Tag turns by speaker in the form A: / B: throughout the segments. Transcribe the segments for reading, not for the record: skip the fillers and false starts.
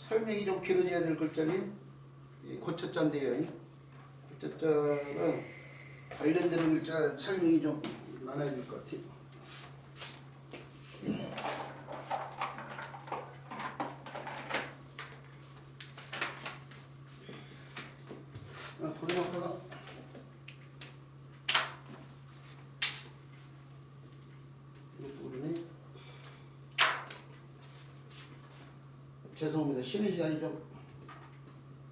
A: 설명이 좀 길어져야 될 글자니 고쳐자인데요. 고쳐자가 관련되는 글자 설명이 좀 많아야 될 것 같아요. 고등학교가 이것도 그러네. 죄송합니다. 쉬는 시간이 좀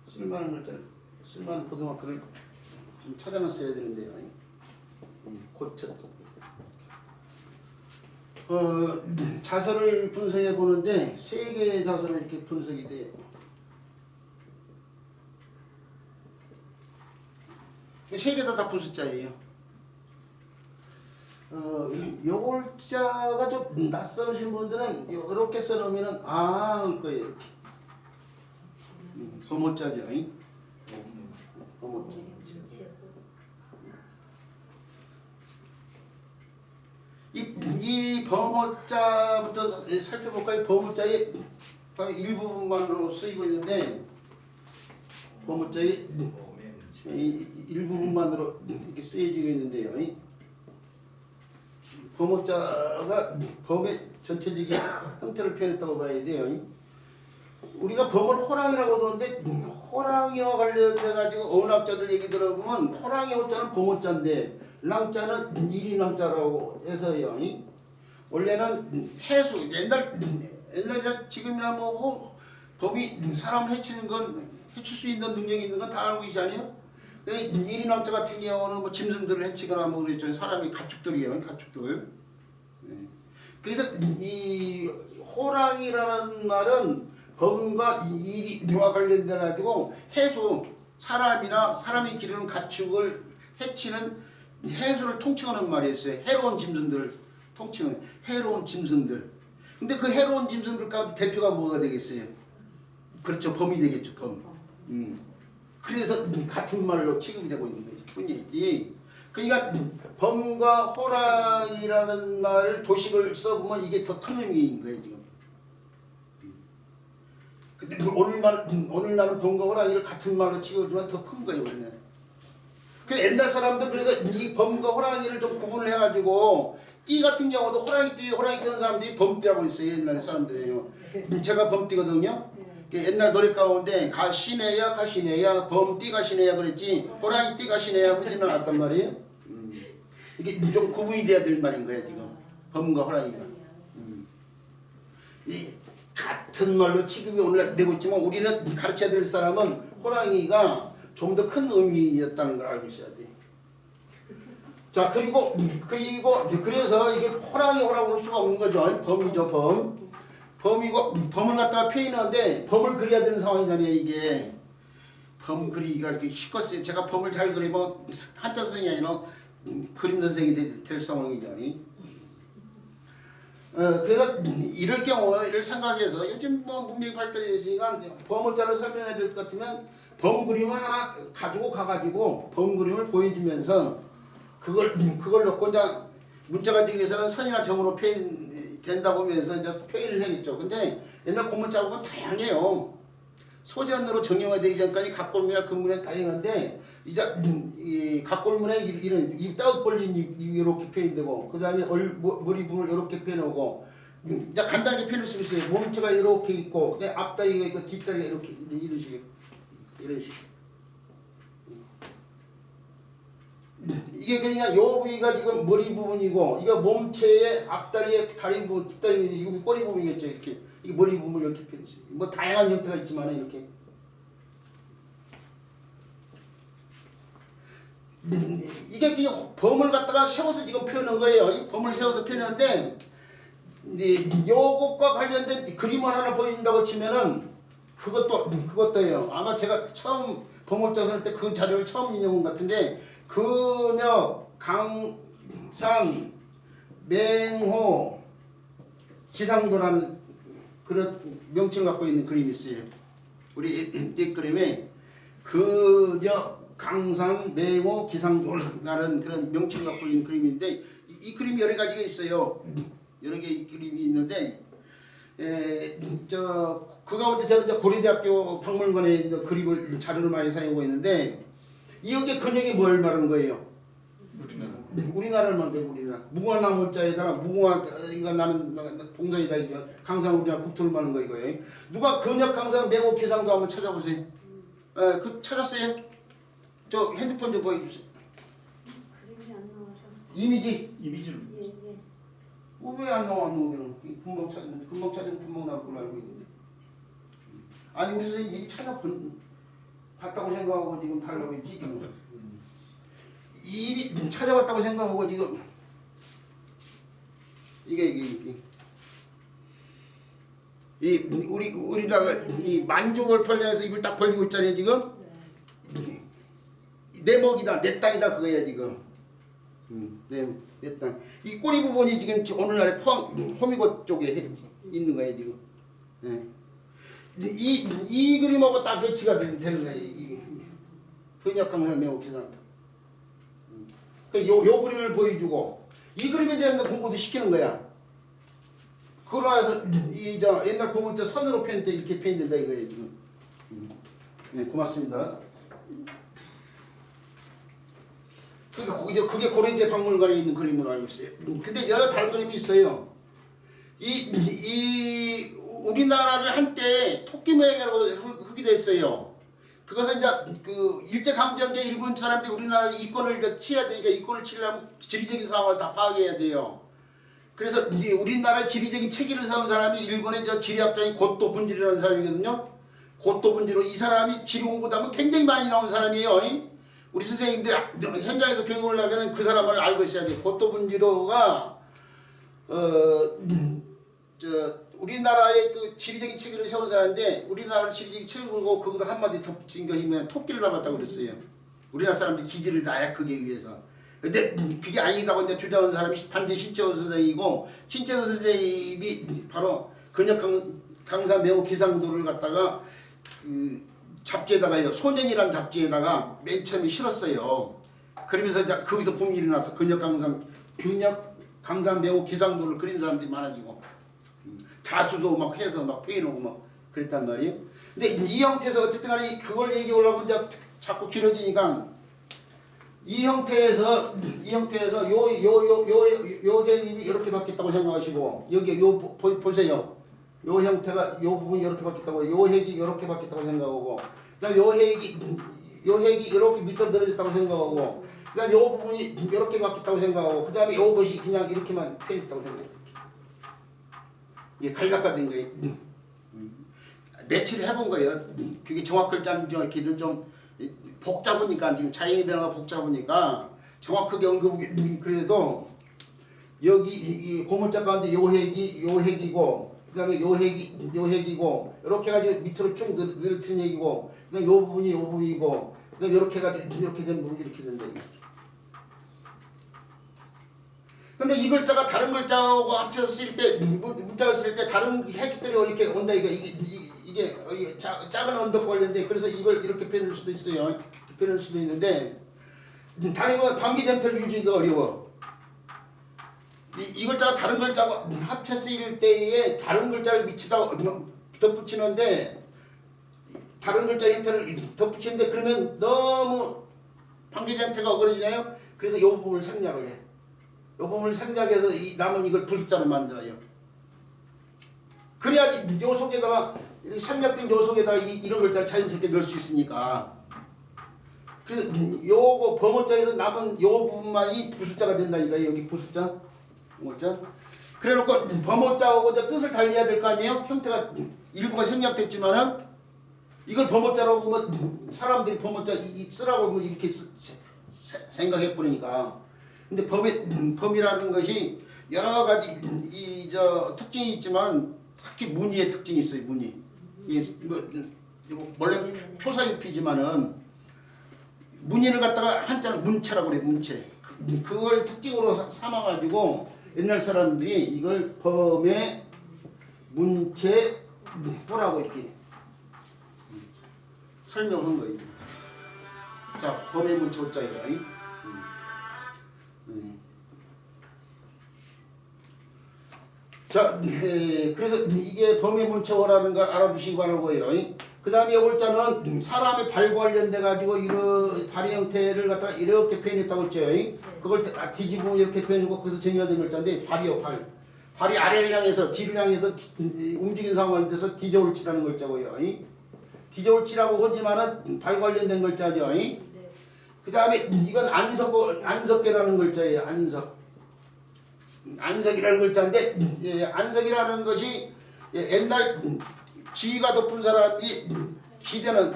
A: 쓸만한 글자를, 쓸만한 고등학교를 좀 찾아놨어야 되는데요. 고쳤다. 자서를 분석해 보는데 세 개의 자서로 이렇게 분석이 돼요. 세 개 다 부수자예요. 요 글자가 좀 낯설으신 분들은 이렇게 써놓으면은 할 거예요. 이렇게. 범호자죠. 범호자. 이 범호자부터 살펴볼까요? 범호자의 일부분만으로 쓰이고 있는데 범호자의 일부분만으로 이렇게 쓰여지고 있는데요. 범호자가 범의 전체적인 형태를 표현했다고 봐야 돼요. 우리가 범을 호랑이라고 그러는데 호랑이와 관련돼 가지고 어학자들 얘기 들어보면 호랑이 호자는 범호자인데 랑자는 일인랑자라고 해서요. 원래는 해수 옛날이나 지금이나 뭐 범이 사람을 해치는 건 해칠 수 있는 능력이 있는 건 다 알고 계시 아니에요? 일인왕자 같은 경우는 뭐 짐승들을 해치거나 뭐 그랬죠. 사람이 가축들이에요. 가축들. 그래서 이 호랑이라는 말은 범과 일이와 관련돼 가지고 해수 사람이나 사람이 기르는 가축을 해치는 해수를 통칭하는 말이었어요. 해로운 짐승들 통칭은 해로운 짐승들. 근데 그 해로운 짐승들 가운데 대표가 뭐가 되겠어요? 그렇죠. 범이 되겠죠. 범. 그래서 같은 말로 취급이 되고 있는 거예요. 뿐이지. 그러니까 범과 호랑이라는 말을 도식을 써보면 이게 더 큰 의미인 거예요. 지금. 근데 오늘날은 범과 호랑이를 같은 말로 취급하지만 더 큰 거예요. 원래. 그 옛날 사람들 그래서 이 범과 호랑이를 좀 구분을 해가지고 띠 같은 경우도 호랑이 뛰는 사람들이 범띠라고 있어요. 옛날 사람들이에요. 제가 범띠거든요. 옛날 노래 가운데 가시네야 가시네야 범띠 가시네야 그랬지 호랑이 띠 가시네야 그러지는 않았단 말이에요. 이게 좀 구분이 돼야 될 말인 거예요. 지금 범과 호랑이가. 이 같은 말로 취급이 오늘날 되고 있지만 우리는 가르쳐야 될 사람은 호랑이가 좀 더 큰 의미였다는 걸 알고 있어야 돼. 자 그리고 그래서 이게 호랑이라고 할 수가 없는 거죠. 범이죠. 범. 범이고 범을 갖다가 표현하는데 범을 그려야 되는 상황이잖아요. 이게 범 그리기가 이렇게 쉽겠어요. 제가 범을 잘 그리면 한자 선생이 아니라 그림 선생이 될 상황이죠. 그래서 이럴 경우를 생각해서 요즘 뭐 문명이 발달했으니까 범호자를 설명해야 될 것 같으면 범 그림을 하나 가지고 가가지고 범 그림을 보여주면서 그걸 놓고 이제 문자가 되기 위해서는 선이나 점으로 된다고 하면서 이제 표현을 해야겠죠. 근데 옛날 공문자 보면 다양해요. 소전으로 정형화되기 전까지 각골문이나 근문에 다양한데 이제 이 각골문에 이런 입 딱 벌린 입이 이렇게 표현되고 그 다음에 머리 부분을 이렇게 표현하고 이제 간단하게 표현할 수 있어요. 몸체가 이렇게 있고 그다음에 앞다리가 있고 뒷다리가 이렇게 이런 식이에요. 이런 식. 이게 그러니까 요 부위가 지금 머리 부분이고 이게 몸체의 앞다리의 다리 부분, 뒷다리 부분, 이거 꼬리 부분이겠죠. 이렇게 이게 머리 부분을 이렇게 표현했어요. 뭐 다양한 형태가 있지만 이렇게 이게 그냥 범을 갖다가 세워서 지금 표현한 거예요. 이 범을 세워서 표현하는데 이제 요것과 관련된 그림을 하나 보인다고 치면은 그것도예요. 아마 제가 처음 범호자 쓸 때 그 자료를 처음 인용한 것 같은데 근역, 강산, 맹호, 기상도라는 그런 명칭을 갖고 있는 그림이 있어요. 우리 이 그림에 근역, 강산, 맹호, 기상도라는 그런 명칭을 갖고 있는 그림인데 이 그림이 여러 가지가 있어요. 여러 개의 그림이 있는데 그 가운데 저는 이제 고려대학교 박물관에 있는 그림을 자료를 많이 사용하고 있는데 여기 근육이 뭘 말하는 거예요? 우리나라를 말해요. 우리나라. 무궁화 나무자에다가 무궁화 이거 나는 동상이다 이거 강상 우리나라 국토를 말하는 거 이거예요. 누가 근역 강상 맹호 기상도 한번 찾아보세요. 그 찾았어요? 저 핸드폰 좀 보여주세요.
B: 그림이 안 나와서.
A: 이미지로.
B: 예.
A: 왜 안 나와? 금방 찾으면 금방 나올 걸로 알고 있는데. 아니 우리 선생님이 봤다고 생각하고 지금 달라고 했지 지금. 이 찾아봤다고 생각하고 지금 이게 우리나라 이 만족을 팔려서 입을 딱 벌리고 있잖아요 지금. 내 먹이다 내 땅이다 그거야 지금. 내 땅. 이 꼬리 부분이 지금 오늘날에 포항 호미곶 쪽에 있는 거예요 지금. 이 그림하고 딱 배치가 되는 거예요. 근역 강산 매우 계산. 요 그림을 보여주고 이 그림에 대한 공부도 시키는 거야. 그러고 나서 옛날 고문자 선으로 펴는데 이렇게 펴는다 이거예요 지금. 네, 고맙습니다. 그게 고려대 박물관에 있는 그림으로 알고 있어요. 근데 여러 다른 그림이 있어요. 우리나라를 한때 토끼 모양으로 흙이 됐어요. 그것은 이제 그 일제강점기 일본 사람들이 우리나라 이권을 취해야 되니까 이권을 치려면 지리적인 상황을 다 파악해야 돼요. 그래서 이제 우리나라 지리적인 체계를 세운 사람이 일본의 지리학자인 고토 분지라는 사람이거든요. 고토 분지로 이 사람이 지리 공부도 하면 굉장히 많이 나온 사람이에요. 우리 선생님들 현장에서 교육을 하면 그 사람을 알고 있어야 돼요. 고토 분지로가 우리나라의 그 지리적인 체계를 세운 사람인데 우리나라를 지리적인 체계고 그거도 한마디 덧붙인 것이 뭐냐 토끼를 닮았다고 그랬어요. 우리나라 사람들이 기질을 나약하게 위해서. 근데 그게 아니다고 이제 주장하는 사람이 단지 신채호 선생이고 신채호 선생님이 바로 근역 강사 매우 기상도를 갖다가 그 잡지에다가요 소년이라는 잡지에다가 맨 처음에 실었어요. 그러면서 이제 거기서 붐이 일어났어. 근역 강산 매우 기상도를 그린 사람들이 많아지고 자수도 막 해서 막 표현하고 막 그랬단 말이에요. 근데 이 형태에서 어쨌든 간에 그걸 얘기하려고 이제 자꾸 길어지니까 이 형태에서 요 행님이 이렇게 바뀌었다고 생각하시고 여기 보세요. 요 형태가 요 부분이 이렇게 바뀌었다고 요 핵이 이렇게 바뀌었다고 생각하고 그다음 요 핵이 이렇게 밑으로 늘어졌다고 생각하고 그다음 요 부분이 이렇게 바뀌었다고 생각하고 그다음에 요것이 그냥 이렇게만 펴있다고 생각했다. 이게 갈각화된 거예요. 며칠 해본 거예요. 그게 정확할 짬기는 좀 복잡하니까 지금 자연의 변화가 복잡하니까 정확하게 언급이 그래도 여기 이 고물자 가운데 요 핵이고 그다음에 요 핵이고 이렇게 해가지고 밑으로 쭉 늘어뜨린 얘기고 그다음 요 부분이고 그다음 이렇게 해가지고 이렇게 된 부분이 이렇게 된다. 근데 이 글자가 다른 글자하고 합쳐서 쓸 때 문자가 쓸 때 다른 핵들이 이렇게 온다 이게 작은 언덕 걸렸는데 그래서 이걸 이렇게 표현할 수도 있어요. 표현할 수도 있는데 다른 건 관계전태를 유지하기가 어려워. 이 글자가 다른 글자하고 합쳤을 때에 다른 글자를 밑에다 덧붙이는데 다른 글자 형태를 덧붙이는데 그러면 너무 관계전태가 어그러지잖아요. 그래서 이 부분을 생략을 해. 이 부분을 생략해서 이 남은 이걸 부숫자로 만들어요. 그래야지 요 속에다가 생략된 요 속에다가 이런 글자를 자연스럽게 넣을 수 있으니까. 그래서 요거 범어자에서 남은 요 부분만이 부숫자가 된다니까 여기 부숫자, 범어자. 그래놓고 범어자하고 이제 뜻을 달리해야 될 거 아니에요? 형태가 일부가 생략됐지만은 이걸 범어자라고 하면 사람들이 범어자 쓰라고 이렇게 생각해 버리니까. 근데 범이라는 것이 여러 가지 특징이 있지만 특히 무늬의 특징이 있어요. 무늬. 이게 원래 표사유피지만은 무늬를 갖다가 한자로 문체라고 그래. 문체. 그걸 특징으로 삼아가지고 옛날 사람들이 이걸 범의 문체호라고 이렇게 설명한 거예요. 자, 범의 문체호자예요. 자, 그래서 이게 범위 문체어라는 걸 알아두시기 바라고요. 그 다음에 요글자는 사람의 발과 관련돼 가지고 이런 발의 형태를 갖다가 이렇게 표현했다고 했죠. 그걸 뒤집으면 이렇게 표현이고 거기서 정의화된 글자인데 발이요, 발. 발이 아래를 향해서 뒤를 향해서 움직이는 상황을 돼서 디저울치라는 글자고요. 디저울치라고 하지만은 발 관련된 글자죠.
B: 네.
A: 그 다음에 이건 안석계라는 글자예요. 안석이라는 글자인데 안석이라는 것이 옛날 지위가 높은 사람이 기대는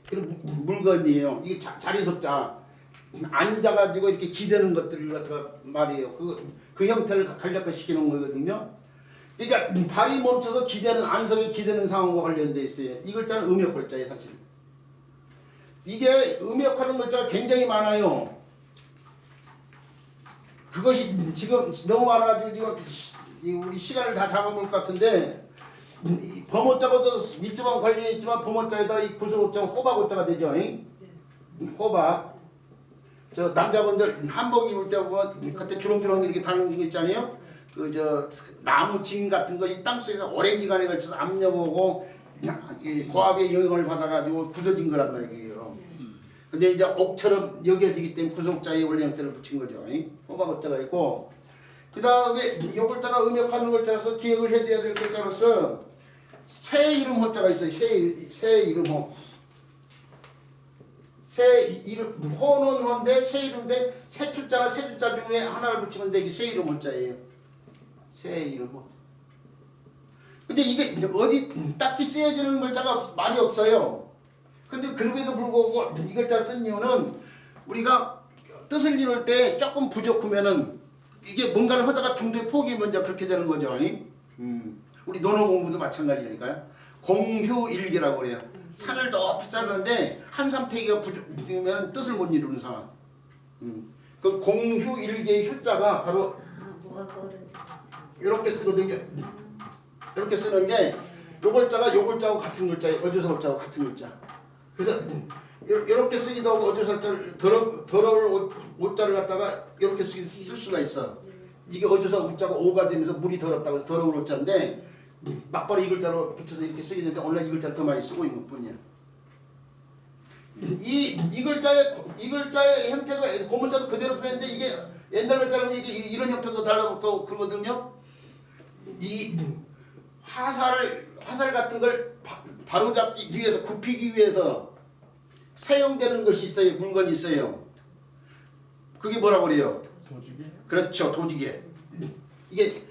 A: 그런 물건이에요. 이게 자리석자 앉아가지고 이렇게 기대는 것들을 갖다가 말이에요. 그 형태를 간략화시키는 거거든요. 그러니까 발이 멈춰서 기대는 안석이 기대는 상황과 관련돼 있어요. 이 글자는 음역 글자예요, 사실. 이게 음역하는 글자가 굉장히 많아요. 그것이 지금 너무 많아가지고 지금 우리 시간을 다 잡아볼 것 같은데 범어자고도 밑줄만 관련이 있지만 범어자에다 이 구슬호자 호박호자가 되죠. 호박. 저 남자분들 한복 입을 때 보면 그때 주렁주렁 이렇게 다는 거 있잖아요. 그 저 나무 진 같은 거 이 땅속에서 오랜 기간에 걸쳐서 압력하고 고압의 영향을 받아가지고 굳어진 거란 말이에요. 근데 이제 옥처럼 여겨지기 때문에 구속자의 원래 형태를 붙인 거죠. 호박호자가 있고 그 다음에 이 글자가 음역하는 글자로서 기억을 해줘야 될 글자로서 새 이름 호자가 있어요. 새 이름 호. 새 이름 호는 호인데 새 이름인데 새 투자가 새 투자 중에 하나를 붙이면 되기 새 이름 호자예요. 새 이름 호. 근데 이게 어디 딱히 쓰여지는 글자가 많이 없어요. 근데 그럼에도 불구하고 이 글자 쓴 이유는 우리가 뜻을 이룰 때 조금 부족하면은 이게 뭔가를 하다가 중도에 포기 먼저 그렇게 되는 거죠. 우리 논어 공부도 마찬가지니까요. 공휴일기라고 그래요. 산을 높이 쌓는데 한 삼태기가 부족하면 뜻을 못 이루는 상황. 그 공휴일기의 휴자가 바로 이렇게 쓰거든요. 이렇게 쓰는데 요 글자가 요 글자하고 같은 글자예요. 어조사 글자하고 같은 글자. 그래서 이렇게 쓰기도 하고 어조사 글자를 더러울 옷자를 갖다가 이렇게 쓸 수가 있어. 이게 어조사 옷자가 오가 되면서 물이 더럽다고 해서 더러울 옷자인데 막바로 이 글자로 붙여서 이렇게 쓰게 되는데 오늘 이 글자를 더 많이 쓰고 있는 뿐이야. 이 글자의 형태가 고문자도 그대로 표현인데 이게 옛날 글자는 이게 이런 형태도 달라붙고 그러거든요. 이 화살 같은 걸 바로잡기 위해서 굽히기 위해서 사용되는 것이 있어요. 물건이 있어요. 그게 뭐라고 그래요?
C: 도지개?
A: 그렇죠. 도지개. 이게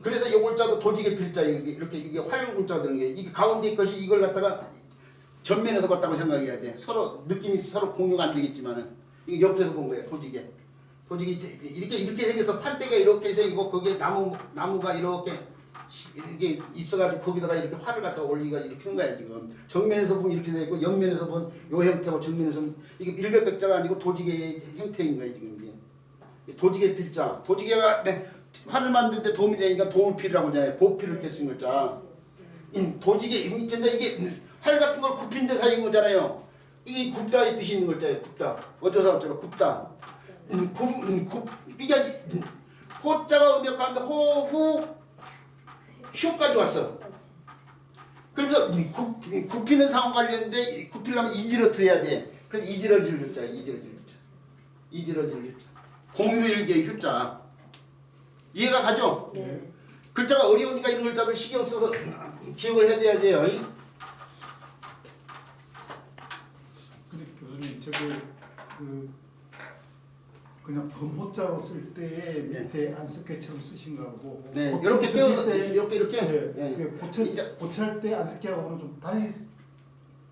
A: 그래서 이 글자도 도지개 필자 이렇게 이게 활문자 되는 게 이게 가운데 것이 이걸 갖다가 전면에서 봤다고 생각해야 돼. 서로 느낌이 서로 공유가 안 되겠지만은 이게 옆에서 본 거예요. 도지개. 이렇게 생겨서 판때기가 이렇게 생기고 거기에 나무가 이렇게 있어가지고 거기다가 이렇게 활을 갖다 올리가 이렇게 한 거야 지금. 정면에서 보면 이렇게 되고 옆면에서 보면 요 형태고 정면에서 보면 이게 일백백자가 아니고 도지개의 형태인 거예요 지금 이게. 도지개 필자. 도지개가 활을 만드는데 도움이 되니까 도울필이라고 하잖아요. 보필을 때 쓴 글자. 도지개 이게 활 같은 걸 굽힌 데 사용한 거잖아요. 이게 굽다의 뜻이 있는 글자예요. 굽다. 어조사 어쩌고 굽다. 이게 호자가 음역하는데 호후 휴까지 왔어. 그래서 굽히는 상황 관련인데 굽히려면 이지러트 해야 돼. 그래서 이지러질 휴자. 이지러질 휴자. 공휴일기의 휴자. 이해가 가죠?
B: 네.
A: 글자가 어려우니까 이런 글자들 신경 써서 기억을 해줘야 돼요.
C: 근데 교수님 저기 그냥 범호자로 쓸 때 밑에 안석회처럼 쓰신 거하고
A: 네, 이렇게 떼어서 이렇게
C: 네, 고찰 때 안석회하고는 좀 달리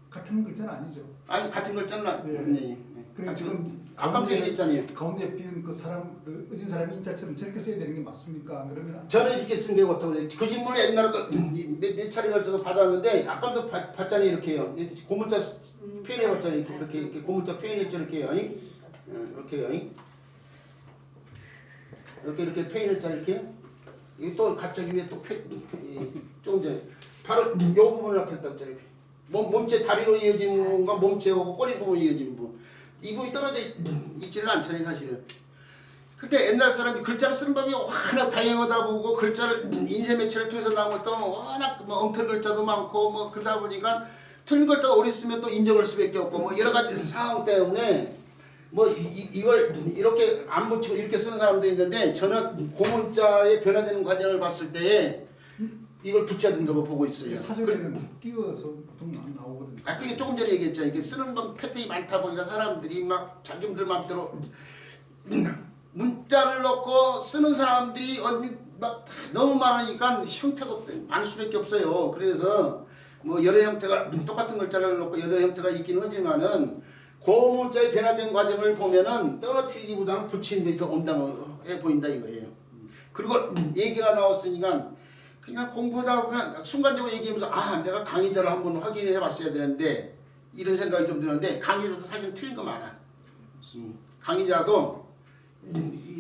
C: 같은 글자는 아니죠.
A: 아니 같은 글자는
C: 네. 그리고 지금
A: 가끔씩 있잖아요.
C: 가운데 비는 그 사람 그 어진 사람이 인자처럼 저렇게 써야 되는 게 맞습니까? 그러면
A: 저는 이렇게 쓴 게 없다고 그래요. 그 질문을 옛날에도 몇 차례 걸쳐서 받았는데 아까부터 받잖아요. 이렇게 해요. 고문자 표현해봤잖아요. 이렇게 고문자 표현했죠. 이렇게 해요. 이렇게요. 이렇게 표현했잖아요. 이렇게. 이게 또 갑자기 위에 또 조금 전에 바로 이 부분을 나타냈다고 했잖아요. 몸체 다리로 이어진 부분과 몸체하고 꼬리 부분이 이어진 부분. 이 부분이 떨어져 있지는 않잖아요. 사실은. 근데 옛날 사람들이 글자를 쓰는 법이 워낙 다양하다 보고 글자를 인쇄 매체를 통해서 나온 것도 워낙 뭐 엉터리 글자도 많고 뭐 그러다 보니까 틀린 글자가 오래 쓰면 또 인정할 수밖에 없고 뭐 여러 가지 상황 때문에 뭐 이걸 이렇게 안 붙이고 이렇게 쓰는 사람도 있는데 저는 고문자의 변화되는 과정을 봤을 때에 이걸 붙여야 된다고 보고 있어요.
C: 사전에는 띄워서 보통 안 나오거든요.
A: 아 그게 조금 전에 얘기했잖아요. 이게 쓰는 방 패턴이 많다 보니까 사람들이 막 자기들 마음대로 문자를 넣고 쓰는 사람들이 막 너무 많으니까 형태도 많을 수밖에 없어요. 그래서 뭐 여러 형태가 똑같은 글자를 넣고 여러 형태가 있긴 하지만은 고문자의 변화된 과정을 보면은 떨어뜨리기보다는 붙이는 게 더 온당해 보인다 이거예요. 그리고 얘기가 나왔으니까 그냥 공부하다 보면 순간적으로 얘기하면서 아 내가 강의자를 한번 확인해 봤어야 되는데 이런 생각이 좀 드는데 강의자도 사실 틀린 거 많아. 강의자도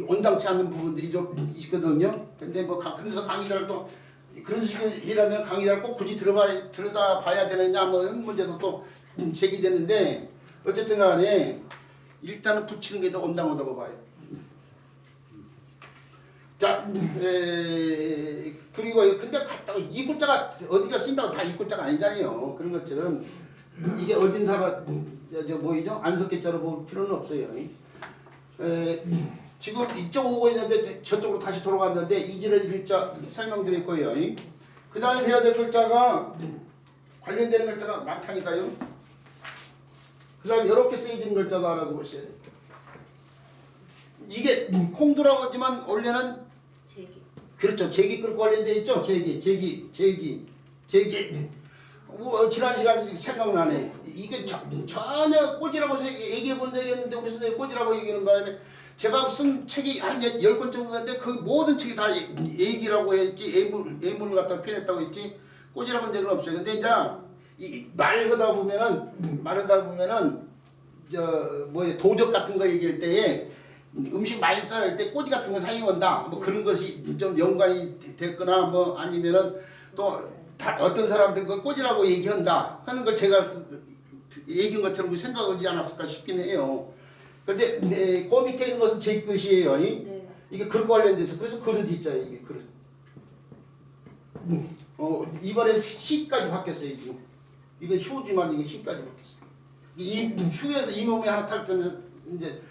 A: 온당치 않는 부분들이 좀 있거든요. 근데 뭐 그래서 강의자를 또 그런 식이라면 강의자를 꼭 굳이 들여다 봐야 되느냐 뭐 이런 문제도 또 제기되는데 어쨌든 간에 일단은 붙이는 게 더 온당하다고 봐요. 자, 그리고 근데 갔다고 이 글자가 어디가 쓴다고 다 이 글자가 아니잖아요. 그런 것처럼 이게 어딘사가 저 뭐이죠? 안석계자로 볼 필요는 없어요. 지금 이쪽 오고 있는데 저쪽으로 다시 돌아갔는데 이지를 글자 설명드릴 거예요. 그 다음에 배워야 될 글자가 관련되는 글자가 많다니까요. 그 다음에 이렇게 쓰여지는 글자도 알아두셔야 돼요. 이게 콩두라고 하지만 원래는
B: 제기.
A: 그렇죠. 제기글 관련되어 있죠. 제기. 지난 시간에 생각나네. 이게 전혀 꼬지라고 얘기해 본 적이 있는데 우리 선생님이 꼬지라고 얘기하는 바람에 제가 쓴 책이 한 10권 정도 되는데 그 모든 책이 다 얘기라고 했지 예문을 갖다 표현했다고 했지 꼬지라고 한 적은 없어요. 근데 이제 이 말하다 보면은 저 뭐에 도적 같은 거 얘기할 때에 음식 많이 쌀 때 꼬지 같은 거 사용한다. 뭐 그런 것이 좀 연관이 됐거나 뭐 아니면은 또 어떤 사람들 그걸 꼬지라고 얘기한다 하는 걸 제가 얘기한 것처럼 생각하지 않았을까 싶긴 해요. 근데 그 밑에 있는 것은 제 것이에요.
B: 네.
A: 이게 그릇 관련돼서 그래서 그릇 있잖아요. 이게 그릇. 이번에 시까지 바뀌었어요. 지금. 이건 휴지만 이게 시까지 바뀌었어요. 이 휴에서 이몸이 하나 탈때면서 이제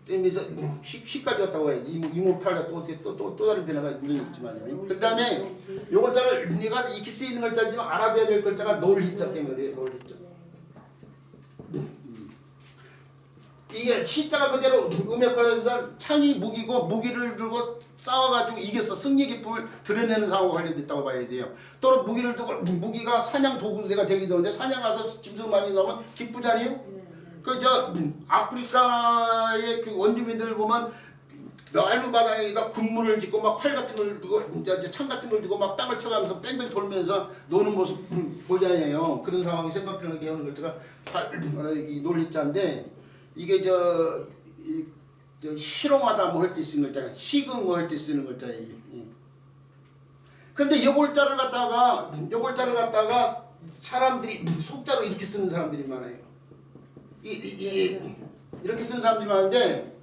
A: 때면서 시까지 왔다고 해야지. 이몸 탈때 또 어떻게 또 다른 변화가 물론 있지만요. 그 다음에 요 글자를 내가 익히 쓰이는 글자지만 알아둬야 될 글자가 놀희자 때문에 그래요. 놀희자. 이게 시자가 그대로 음역관련해서 창이 무기고 무기를 들고 싸워가지고 이겼어. 승리 기쁨을 드러내는 상황과 관련됐다고 봐야 돼요. 또는 무기를 두고 무기가 사냥 도구가 되기도 하는데 사냥 가서 짐승 많이 나오면 기쁘잖아요. 그 저 아프리카의 그 원주민들을 보면 넓은 바닥에다 군무를 짓고 막 활 같은 걸 두고 이제 창 같은 걸 두고 막 땅을 쳐가면서 뺑뺑 돌면서 노는 모습 보잖아요. 그런 상황이 생각나게 하는 글자가 이 놀리자인데 이게 저 희롱하다 뭐 할 때 쓰는 글자, 희극 뭐 할 때 쓰는 글자예요. 그런데 요 글자를 갖다가 사람들이 속자로 이렇게 쓰는 사람들이 많아요. 이렇게 쓰는 사람들이 많은데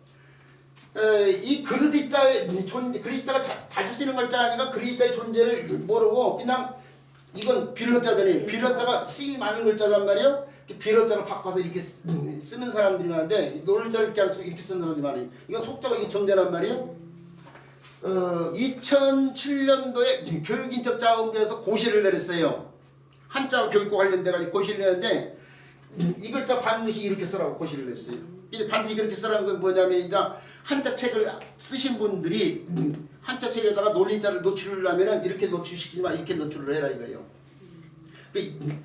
A: 이 그릇자의 존재, 그릇자가 자주 쓰는 글자 아니까 그릇자의 존재를 모르고 그냥 이건 빌어자잖아요. 빌어자가 쓰임이 많은 글자단 말이에요. 빌어자를 바꿔서 이렇게 쓰는 사람들이 많은데 놀자를 이렇게 안 쓰고 이렇게 쓰는 사람들이 많아요. 이건 속자가 이게 정제란 말이에요. 2007년도에 교육인적자원부에서 고시를 내렸어요. 한자 교육과 관련돼가지고 고시를 내는데 이 글자 반드시 이렇게 쓰라고 고시를 냈어요. 반드시 이렇게 쓰라는 건 뭐냐면 이제 한자 책을 쓰신 분들이 한자 책에다가 놀림자를 노출을 하면은 이렇게 노출시키지 마 이렇게 노출을 해라 이거예요.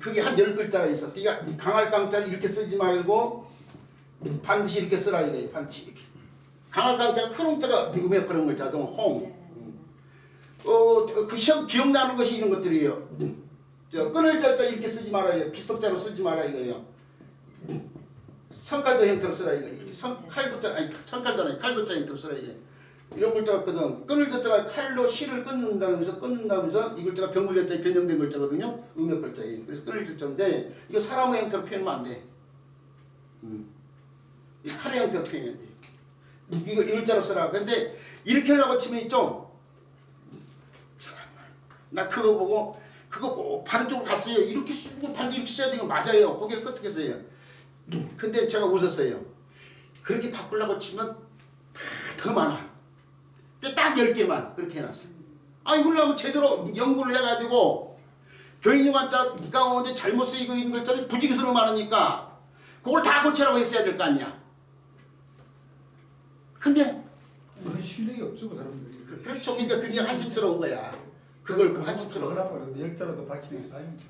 A: 그게 한 10글자가 있어. 그러니까 강할 강자를 이렇게 쓰지 말고 반드시 이렇게 쓰라 이거예요. 반드시 이렇게. 강할 강자가 큰 홍자가 음역하는 글자도 홍. 그 시험 기억나는 것이 이런 것들이에요. 끊을 절자 이렇게 쓰지 말아요. 비석자로 쓰지 마라 이거예요. 성칼도 형태로 쓰라 이거. 이렇게 칼도자 아니 성칼도 아니 칼도자 형태로 쓰라 이게. 이런 글자가 있거든. 끊을 절자가 칼로 실을 끊는다면서 이 글자가 병물 절자에 변형된 글자거든요. 음역 글자예요. 그래서 끊을 절자인데 이거 사람의 형태로 표현하면 안 돼. 이 칼의 형태로 표현해야 돼. 이걸 일자로 쓰라. 근데 이렇게 하려고 치면 있죠. 나 그거 보고 바른 쪽으로 갔어요. 이렇게 쓰고 반대 이렇게 써야 되는 거 맞아요. 고개를 끄덕여 써요. 근데 제가 웃었어요. 그렇게 바꾸려고 치면 더 많아. 근데 딱 10개만 그렇게 해놨어. 아니 그러려면 제대로 연구를 해가지고 교인용 한자 가운데 잘못 쓰이고 있는 글자들이 부지기수로 많으니까 그걸 다 고치라고 했어야 될 거 아니야. 근데
C: 그건 실력이 없죠 그 사람들이.
A: 그렇죠. 그러니까 그게 한심스러운 거야. 그걸 한심스러워.
C: 그러나 열자라도 밝히는 게 다행이지.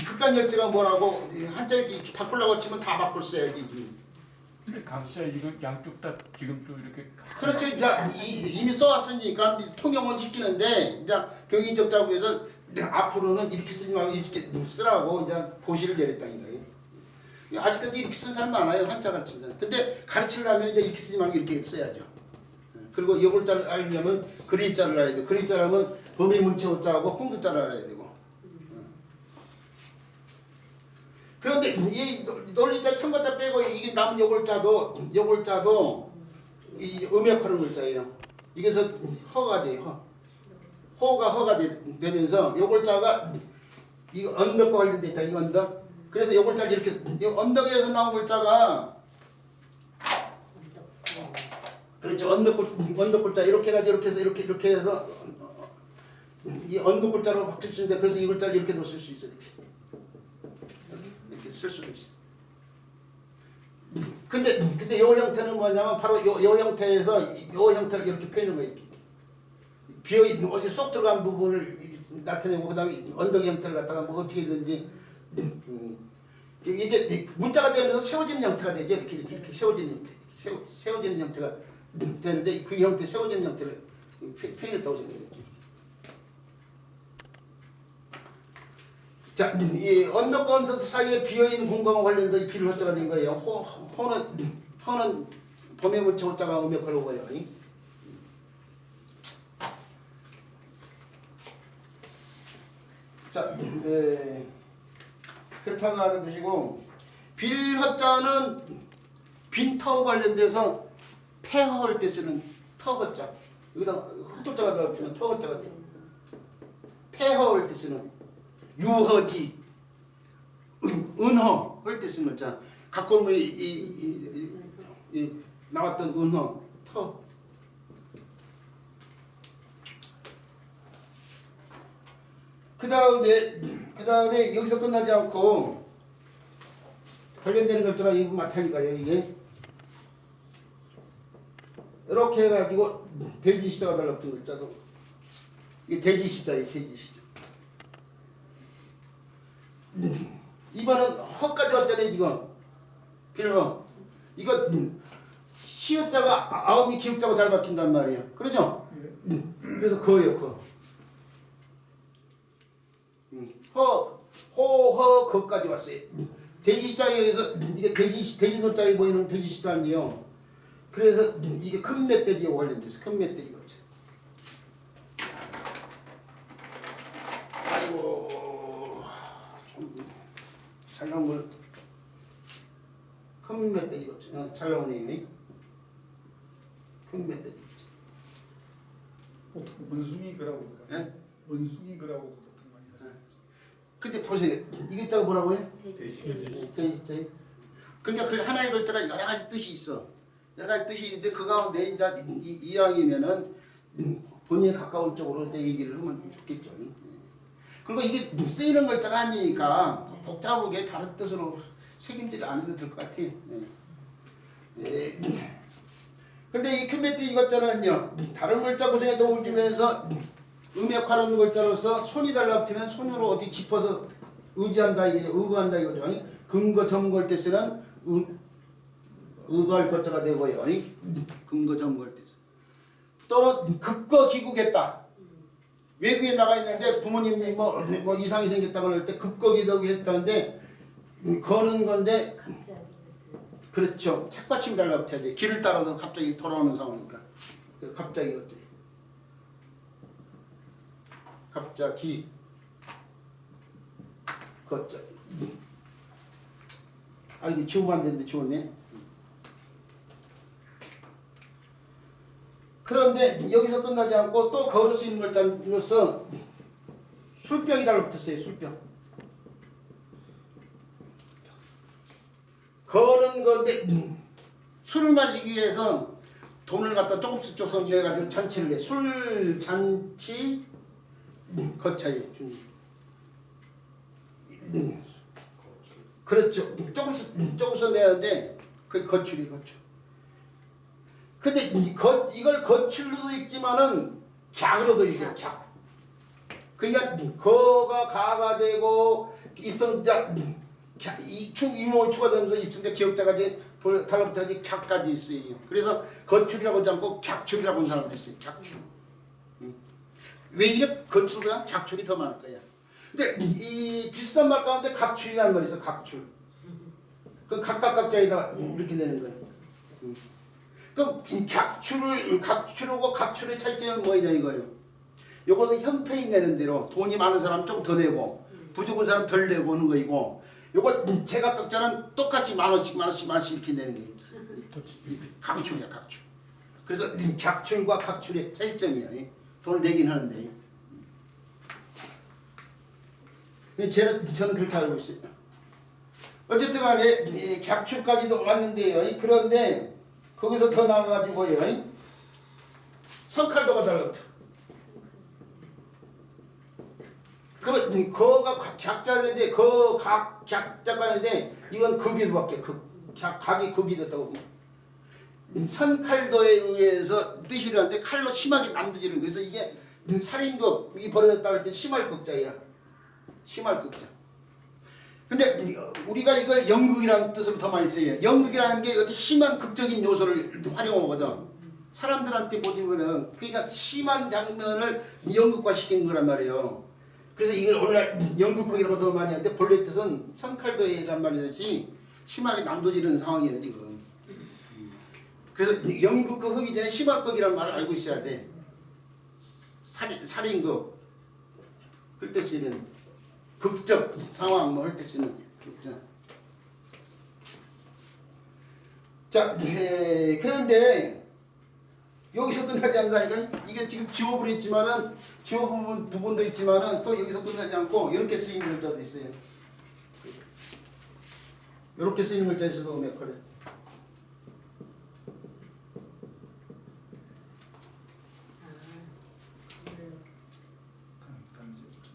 A: 극단 열쇠가 뭐라고 한자 이렇게 바꾸려고 치면 다 바꿀 써야지 지금.
D: 근데 각자 이거 양쪽 다 지금 또 이렇게
A: 그렇죠. 이제 이미 써왔으니까 통용을 시키는데 이제 교육인적 자부에서 앞으로는 이렇게 쓰지 말고 이렇게 쓰라고 이제 고시를 내렸다니까. 아직까지 이렇게 쓴 사람 많아요. 한자 가르친 사람. 근데 가르치려면 이제 이렇게 쓰지 말고 이렇게 써야죠. 그리고 여골자를 알려면 그리자를 알아야 돼. 그리자라면 범위 문체호자하고 홍두자를 알아야 되고. 그런데 이 논리자 첨가자 빼고 이게 남은 요골자도 이 음역하는 글자예요. 이게서 허가 돼요. 허가 되면서 요골자가 이거 언덕과 관련돼 있다. 이 언덕. 그래서 요골자 이렇게 언덕에서 나온 글자가 그렇죠. 언덕글자 이렇게 해가지고 이렇게 해서 이 언덕글자로 바뀔 수 있는데 그래서 이 글자를 이렇게 놓을 수 있어. 이렇게 쓸 수도 있어. 근데 요 형태는 뭐냐면 바로 요 형태에서 요 형태를 이렇게 펴는 거예요. 이렇게 비어 있는 어디 쏙 들어간 부분을 나타내고 그다음에 언덕 형태를 갖다가 뭐 어떻게든지 이게 문자가 되면서 세워지는 형태가 되죠. 이렇게 세워지는 형태, 세워지는 형태가 되는데 그 형태 세워지는 형태를 표현했다고 생각했죠. 자, 이 언덕과 언덕 사이에 비어있는 공간과 관련된 비를 호자가 된 거예요. 호는 범위 문체 호자가 음역하는 거예요. 자, 그렇다고 하는 것이고 빌허자는 빈터와 관련돼서 폐허할 때 쓰는 터허자. 여기다 흑토자가 들어가면 터허자가 돼요. 폐허할 때 쓰는 유허지, 은허 할 때 쓰는 글자. 각골무에 나왔던 은허, 터. 그 다음에 여기서 끝나지 않고 관련되는 글자가 이 마찬가지예요. 이게 이렇게 해가지고 돼지 시자가 달라붙은 글자도 이게 돼지 시자예요. 돼지 시자. 이번은 허까지 왔잖아요. 지금 빌허. 이거 시읒자가 아음이 기역자고 잘 박힌단 말이에요. 그러죠? 그래서 거예요. 거. 호허 거까지 왔어요. 돼지 시자에 의해서 이게 돼지 노자에 보이는 돼지 시자인데요. 그래서 이게 큰 멧돼지와 관련돼서 큰 멧돼지 거죠. 아이고 좀 잘 나온 걸 큰 멧돼지 거죠. 잘 나오네요. 큰 멧돼지 거죠.
C: 보통 원숭이 그라고
A: 예?
C: 원숭이 그라고 보통 많이 하죠.
A: 근데 보세요. 이 글자가 뭐라고요?
B: 돼지.
A: 돼지. 그러니까 그 하나의 글자가 여러 가지 뜻이 있어. 여러 가지 뜻이 있는데 그 가운데 이제 이왕이면은 본인에 가까운 쪽으로 이제 얘기를 하면 좋겠죠. 그리고 이게 쓰이는 글자가 아니니까 복잡하게 다른 뜻으로 책임지지 않아도 될 것 같아요. 근데 이 큰 멧돼지 글자는요, 다른 글자 구성에 도움을 주면서 음역하는 글자로서 손이 달라붙으면 손으로 어디 짚어서 의지한다 이거죠. 의거한다 이거죠. 근거 점거할 때 쓰는 의거할 글자가 되고요. 근거 점거할 때 또는 급거 기국했다. 외국에 나가 있는데 부모님이 뭐 이상이 생겼다 그럴 때 급거 기국했다는데 거는 건데
B: 갑자기
A: 그렇죠. 책받침이 달라붙어야지. 길을 따라서 갑자기 돌아오는 상황이니까. 그래서 갑자기 어때? 갑자기 걷자. 아 이거 지우면 안 되는데 지웠네. 그런데 여기서 끝나지 않고 또 걸을 수 있는 글자로서 술병이 달라붙었어요. 술병. 거는 건데 술을 마시기 위해서 돈을 갖다 조금씩 내가지고 잔치를 해. 술 잔치 거차이. 그렇죠. 조금씩 내는데 그게 거출이 거출. 근데 이걸 거출로도 읽지만은 객으로도 읽어요. 객. 그러니까 거가 가가 되고 입성자 이축 이모추가 되면서 입성자 기억자가 이제 달라붙어 이제 객까지 있어요. 그래서 거출이라고 하지 않고 객출이라고 하는 사람도 있어요. 객출. 왜 이래 거출보다 객출이 더 많을 거야. 근데 이 비슷한 말 가운데 각출이라는 말이 있어. 각출. 그 각각각자에다가 이렇게 되는 거예요. 그럼 각출하고 각출의 차이점은 뭐냐 이거예요. 요거는 형편이 내는 대로 돈이 많은 사람 좀 더 내고 부족한 사람 덜 내고 오는 거이고, 요거 제각각자는 똑같이 만 원씩 이렇게 내는 거예요. 각출이야 각출. 그래서 각출과 각출의 차이점이에요. 돈을 내긴 하는데. 저는 그렇게 알고 있어요. 어쨌든 간에 객출까지도 왔는데요. 그런데 거기서 더 나아가지고요. 성칼도가 달라붙어. 그러면 거가 객자인데 객자가 있는데 이건 극이밖에 각이 극이 됐다고. 선칼도에 의해서 뜻이라는데 칼로 심하게 남부지는. 그래서 이게 살인극이 벌어졌다 할 때 심할 극자야. 심할 극자. 근데 우리가 이걸 연극이라는 뜻으로 더 많이 써요. 연극이라는 게 여기 심한 극적인 요소를 활용하거든. 사람들한테 보지면은 그러니까 심한 장면을 연극화 시킨 거란 말이에요. 그래서 이걸 오늘날 연극극이라고 더 많이 하는데 본래 뜻은 성칼도란 말이듯이 심하게 남도지르는 상황이에요 지금. 그래서 연극극 하기 전에 심할극이라는 말을 알고 있어야 돼. 살인극 할 때 쓰는 극적 상황 뭐 할 때 쓰는 극적. 자, 그런데 여기서 끝나지 않는다니까. 이게 지금 지호부로 있지만은 지호 부분도 있지만은 또 여기서 끝나지 않고 이렇게 쓰이는 글자도 있어요. 이렇게 쓰이는 글자 있어도 몇 그래.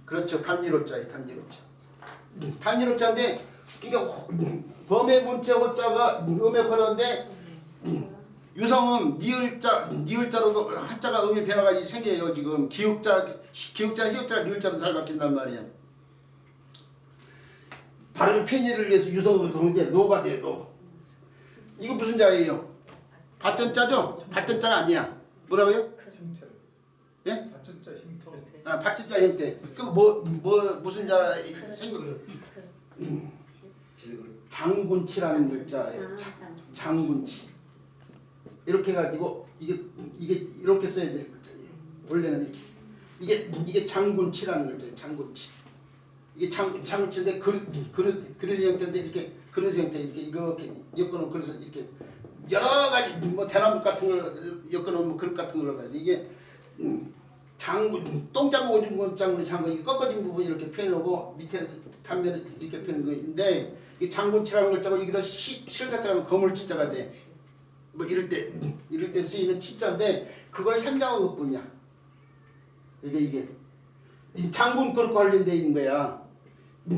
A: 그렇죠. 단지로자예요. 단지로자. 단지로자인데 그러니까 범의 문자 호자가 음역하는데 유성음 니을자로도 한자가 음의 변화가 생겨요. 지금 기역자, 희역자, 니을자로 잘 바뀐단 말이에요. 발음의 편의를 위해서 유성음을 넣는데 노가 돼요. 노. 이거 무슨 자예요? 밭전자죠? 밭전자가 아니야. 뭐라고요?
C: 형태.
A: 예?
C: 밭전자 형태.
A: 아, 밭전자 형태. 그럼 무슨 자 생겨? 장군치라는 글자예요. 장군치. 이렇게 해가지고 이게 이렇게 써야 될 글자예요. 원래는 이렇게. 이게 장군치라는 글자예요. 장군치. 이게 장군치인데 그릇 형태인데 이렇게 그릇 형태 이렇게 엮어놓은 그릇을 이렇게 여러 가지 뭐 대나무 같은 걸 엮어놓은 뭐 그릇 같은 걸로 가야 돼. 이게 장군 똥장군 오줌군 장군의 장군 이게 꺾어진 부분 이렇게 펴놓고 밑에 단면에 이렇게 펴는 거인데 이 장군치라는 글자고 여기다 실사자가 거물치자가 돼. 뭐 이럴 때 쓰이는 치자인데 그걸 생략한 것뿐이야. 이게 이 장군 그릇과 관련돼 있는 거야.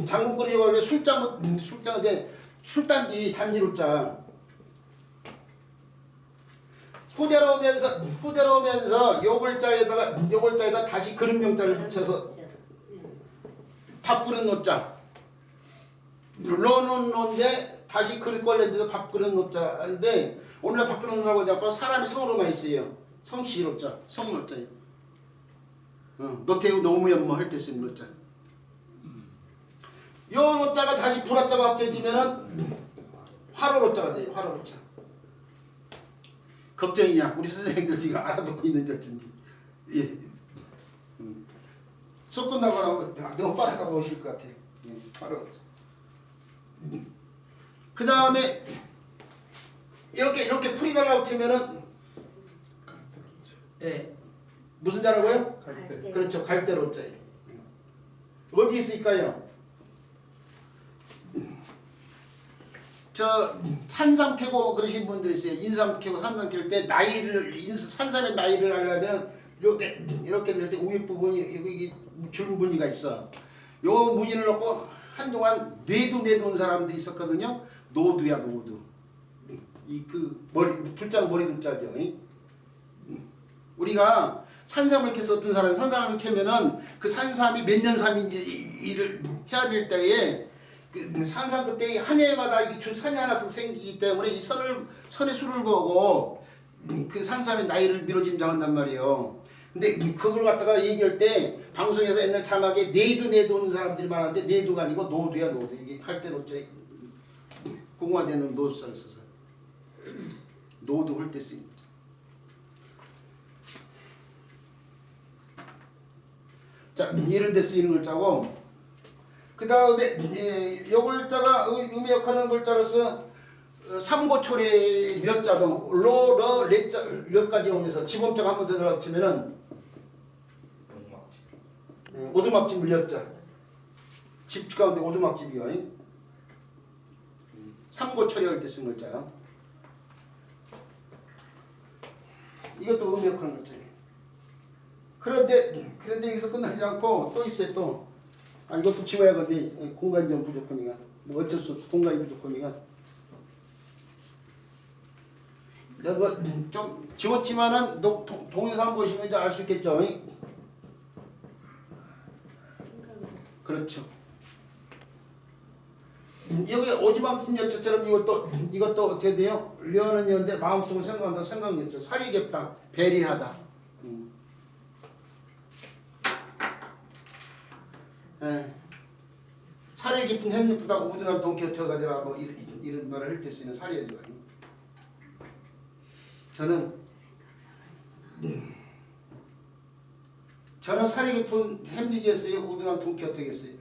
A: 장군 그릇과 관련 술장인데 술단지 단지로자. 후대로 오면서 요 글자에다 다시 그릇명자를 붙여서 밥그릇 노자. 로는 노인데 다시 그릇 관련돼서 밥그릇 노자인데 오늘날 밥그릇 노라고 하지 않고 사람이 성으로만 있어요. 성시로자, 성노자예요. 노태우 노무현 뭐 할 때 쓰는 노자. 요 노자가 다시 불화자가 합쳐지면은 화로노자가 돼요. 화로노자. 걱정이냐? 우리 선생님들 지금 알아듣고 있는지 어쩐지. 예. 수업 끝나고 나면 너무 빠르다고 오실 것 같아요. 예. 화로노자. 그 다음에 이렇게 풀이 달라붙으면은 예. 무슨 자라고요?
C: 갈대.
A: 그렇죠. 갈대로자예요. 어디 있을까요? 저 산삼 캐고 그러신 분들 있어요. 인삼 캐고 산삼 캘 때 나이를 산삼의 나이를 알려면 이렇게 될 때 우윗 부분이 여기 줄 무늬가 있어. 요 무늬를 놓고 한동안 뇌두 사람들이 있었거든요. 노두야 노두. 이 그 머리 불자 머리 둘자죠. 우리가 산삼을 캐서 어떤 사람이 산삼을 캐면은 그 산삼이 몇 년 삼인지 일을 해야 될 때에 그 산삼 그때 한 해마다 이 줄 선이 하나씩 생기기 때문에 이 선의 수를 보고 그 산삼의 나이를 미뤄진장한단 말이에요. 근데 그걸 갖다가 얘기할 때 방송에서 옛날 자막에 내두 오는 사람들이 많았는데 내두가 아니고 노두야 노두. 이게 할때 노자에 공화되는 노수자를 써서 노두 할 때 쓰입니다. 자, 이런 데 쓰이는 글자고 그 다음에 요 글자가 의미 역하는 글자로서 삼고초리 몇 자동 로, 러, 레자 몇 가지 오면서 지범자가 한 번 더 들어치면은 오두막집 물렸자 집 가운데 오두막집이요. 삼고초리 할 때 쓴 글자야. 이것도 의미 역하는 글자예요. 그런데 여기서 끝나지 않고 또 있어요 또. 아 이것도 지워야겠는데 공간이 좀 부족하니까 뭐 어쩔 수 없어 공간이 부족하니까 내가 뭐좀 지웠지만은 동영상 보시면 이제 알 수 있겠죠. 그렇죠. 여기 오지막신 여자처럼 이것도 어떻게 돼요? 려는 여인데 마음속을 생각한다 생각했죠. 사리겹다 배리하다. 사리 깊은 햄잎보다 우둔한 동키호테가 되라 뭐 이런 말을 할 때 쓰는 사리예요. 저는 사리 깊은 햄릿이었어요. 우둔한 동키호테겠어요.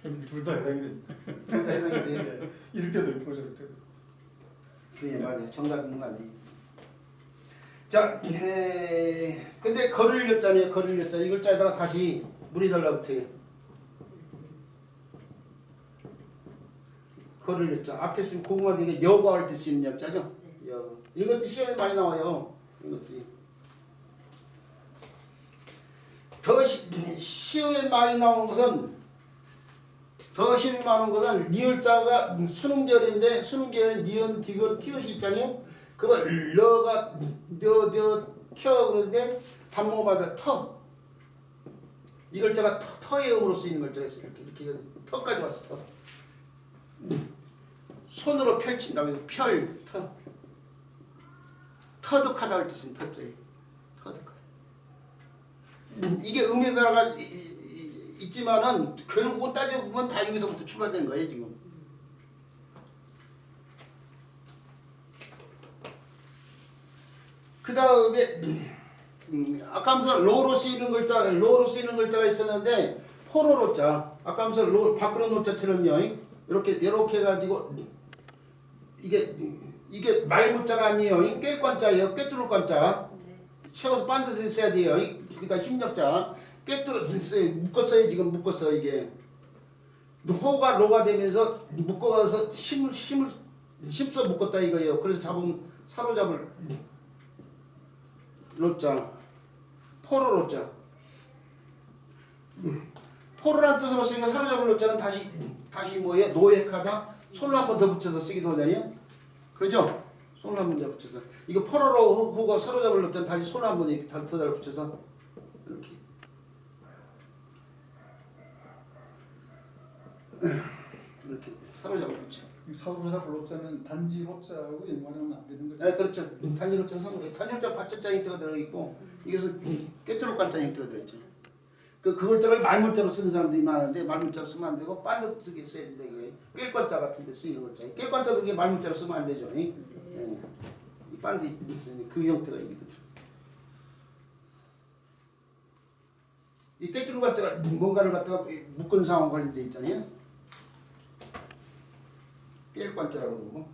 C: 둘 다 해당이
A: 둘 다 해당이 돼요.
C: 이럴 때도 있고 저럴 때도.
A: 그게 맞아요. 정답 있는 거 아니에요. 자, 근데 거를 렸잖아요. 거를 렸자 이 글자에다가 다시 물이 달라붙어요. 거를 렸자 앞에 쓴 고구마 되게 여과할 때 쓰는 약자죠. 여. 이것도 시험에 많이 나와요. 이것들이 더 시험에 많이 나온 것은 리을자가 수능절인데 수능절에는 니은, 디귿, 티읕이 있잖아요. 그걸 러가 튀어 그러는데 단모마다 터. 이 글자가 터의 음으로 쓰이는 글자가 있어요. 이렇게 터까지 왔어. 터. 손으로 펼친다고 펼, 터. 터득하다 할 뜻은 터자예요. 터득하다. 이게 의미 변화가 있지만은 결국은 따져보면 다 여기서부터 출발된 거예요 지금. 그 다음에 아까 하면서 로로 쓰이는 글자가 있었는데 포로로자 아까 하면서 로 밖으로 노자처럼요 이렇게 해가지고 이게 말문자가 아니에요. 꿰관자예요. 꿰뚫을 관자 채워서 반드시 써야 돼요. 거기다 힘력자 꿰뚫어 묶었어요. 지금 묶었어 이게 호가 로가 되면서 묶어가서 힘써 묶었다 이거예요. 그래서 사로잡을 로자 포로로자 포로란 뜻으로 쓰니까 사로잡을 로자는 다시 뭐예요? 노획하다 손을 한 번 더 붙여서 쓰기도 하잖아요. 그죠? 손을 한 번 더 붙여서 이거 포로로 호가 사로잡을 로자는 다시 손을 한 번 이렇게 더 붙여서 이렇게 사로잡을 붙여.
C: 사로잡을 로자는 단지 로자하고 연관하면 안 되는 거죠.
A: 네, 그렇죠. 단지 로자는 상관없어요. 단지 로자 받쳤자 힌트가 들어있고 이것은 꿰뚫을 관자 힌트가 들어있죠. 그 글자를 말문자로 쓰는 사람들이 많은데 말문자로 쓰면 안 되고 빤듯 쓰게 써야 된다 이거예요. 꿰관자 같은 데 쓰이는 글자. 꿰관자도 그게 말문자로 쓰면 안 되죠. 이 빤듯 그 형태가 있거든. 이 꿰뚫을 관자가 뭔가를 갖다가 묶은 상황 관련돼 있잖아요. 꿰관자라고 그러고